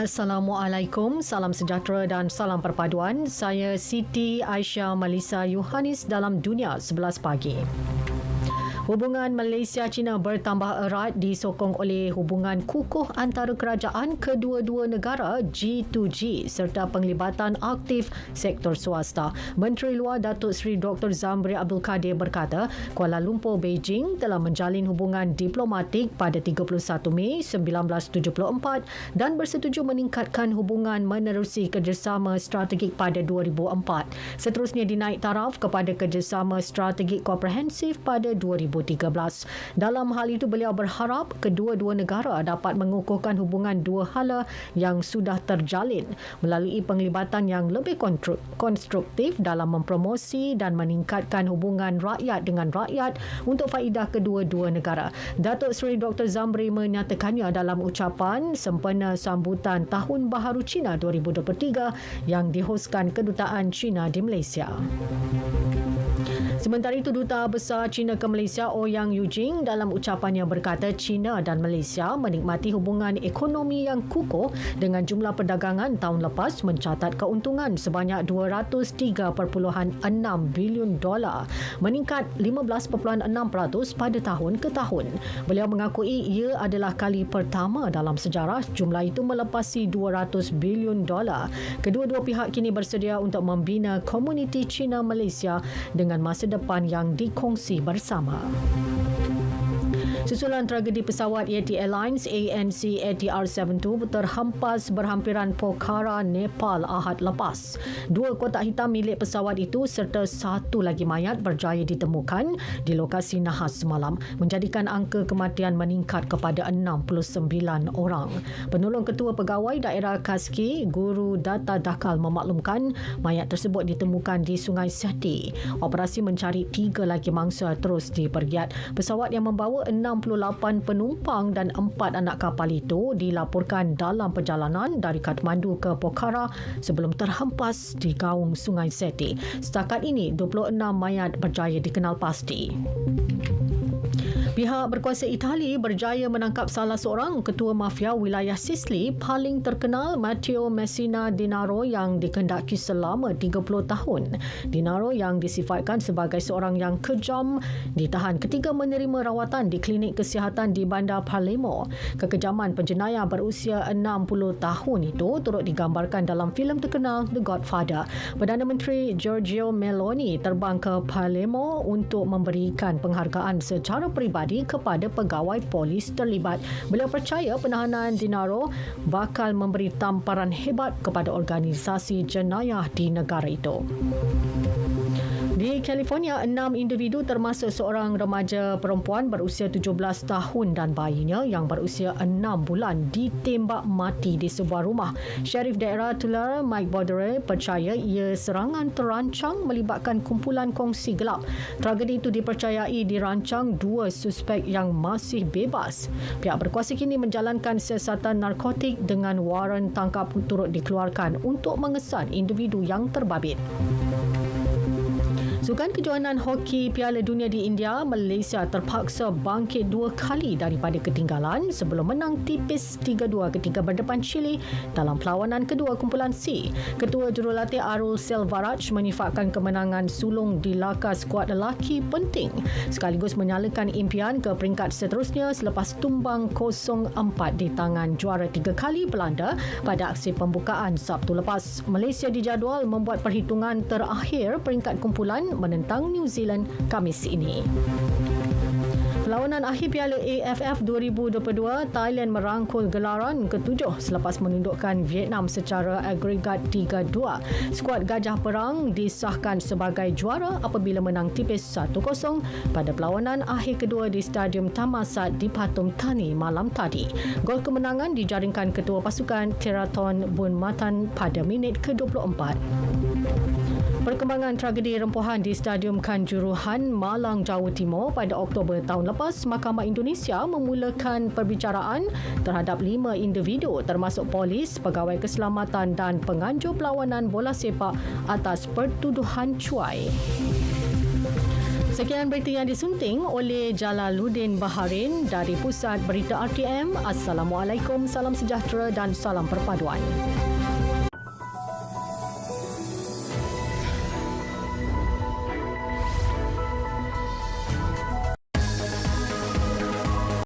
Assalamualaikum, salam sejahtera dan salam perpaduan. Saya Siti Aisyah Malisa Yohanis dalam Dunia 11 Pagi. Hubungan Malaysia-China bertambah erat disokong oleh hubungan kukuh antara kerajaan kedua-dua negara G2G serta penglibatan aktif sektor swasta. Menteri Luar Datuk Seri Dr. Zamri Abdul Kadir berkata, Kuala Lumpur, Beijing telah menjalin hubungan diplomatik pada 31 Mei 1974 dan bersetuju meningkatkan hubungan menerusi kerjasama strategik pada 2004. Seterusnya dinaik taraf kepada kerjasama strategik komprehensif pada 2013. Dalam hal itu, beliau berharap kedua-dua negara dapat mengukuhkan hubungan dua hala yang sudah terjalin melalui penglibatan yang lebih konstruktif dalam mempromosi dan meningkatkan hubungan rakyat dengan rakyat untuk faedah kedua-dua negara. Datuk Seri Dr. Zamri menyatakannya dalam ucapan sempena sambutan Tahun Baharu Cina 2023 yang dihoskan Kedutaan Cina di Malaysia. Sementara itu, Duta Besar China ke Malaysia, Ouyang Yujing, dalam ucapannya berkata China dan Malaysia menikmati hubungan ekonomi yang kukuh dengan jumlah perdagangan tahun lepas mencatat keuntungan sebanyak $203.6 bilion, meningkat 15.6% pada tahun ke tahun. Beliau mengakui ia adalah kali pertama dalam sejarah jumlah itu melepasi $200 bilion. Kedua-dua pihak kini bersedia untuk membina komuniti China-Malaysia dengan masa depan yang dikongsi bersama. Susulan tragedi pesawat Yeti Airlines ANC ATR-72 terhempas berhampiran Pokhara, Nepal Ahad lepas. 2 kotak hitam milik pesawat itu serta satu lagi mayat berjaya ditemukan di lokasi nahas semalam, menjadikan angka kematian meningkat kepada 69 orang. Penolong Ketua Pegawai Daerah Kaski, Guru Data Dakal memaklumkan mayat tersebut ditemukan di Sungai Seti. Operasi mencari 3 lagi mangsa terus dipergiat. Pesawat yang membawa 68 penumpang dan 4 anak kapal itu dilaporkan dalam perjalanan dari Kathmandu ke Pokhara sebelum terhempas di gaung Sungai Seti. Setakat ini, 26 mayat berjaya dikenal pasti. Pihak berkuasa Itali berjaya menangkap salah seorang ketua mafia wilayah Sicily paling terkenal, Matteo Messina Denaro, yang dikehendaki selama 30 tahun. Denaro yang disifatkan sebagai seorang yang kejam ditahan ketika menerima rawatan di klinik kesihatan di bandar Palermo. Kekejaman penjenayah berusia 60 tahun itu turut digambarkan dalam filem terkenal The Godfather. Perdana Menteri Giorgia Meloni terbang ke Palermo untuk memberikan penghargaan secara peribadi kepada pegawai polis terlibat. Beliau percaya penahanan Denaro bakal memberi tamparan hebat kepada organisasi jenayah di negara itu. Di California, 6 individu termasuk seorang remaja perempuan berusia 17 tahun dan bayinya yang berusia 6 bulan ditembak mati di sebuah rumah. Sheriff daerah Tulare, Mike Bordere, percaya ia serangan terancang melibatkan kumpulan kongsi gelap. Tragedi itu dipercayai dirancang 2 suspek yang masih bebas. Pihak berkuasa kini menjalankan siasatan narkotik dengan waran tangkap turut dikeluarkan untuk mengesan individu yang terbabit. Sukan kejohanan hoki Piala Dunia di India, Malaysia terpaksa bangkit 2 kali daripada ketinggalan sebelum menang tipis 3-2 ketika berdepan Chile dalam perlawanan kedua kumpulan C. Ketua Jurulatih Arul Selvaraj menyifatkan kemenangan sulung di laka skuad lelaki penting sekaligus menyalakan impian ke peringkat seterusnya selepas tumbang 0-4 di tangan juara 3 kali Belanda pada aksi pembukaan Sabtu lepas. Malaysia dijadual membuat perhitungan terakhir peringkat kumpulan menentang New Zealand Khamis ini. Perlawanan akhir Piala AFF 2022, Thailand merangkul gelaran ke-7 selepas menundukkan Vietnam secara agregat 3-2. Skuad Gajah Perang disahkan sebagai juara apabila menang tipis 1-0 pada perlawanan akhir kedua di Stadium Thammasat di Pathum Thani malam tadi. Gol kemenangan dijaringkan ketua pasukan Theraton Bun Matan pada minit ke-24. Perkembangan tragedi rempuhan di Stadium Kanjuruhan, Malang, Jawa Timur pada Oktober tahun lepas, Mahkamah Indonesia memulakan perbicaraan terhadap 5 individu termasuk polis, pegawai keselamatan dan penganjur perlawanan bola sepak atas pertuduhan cuai. Sekian berita yang disunting oleh Jalaluddin Baharin dari Pusat Berita RTM. Assalamualaikum, salam sejahtera dan salam perpaduan.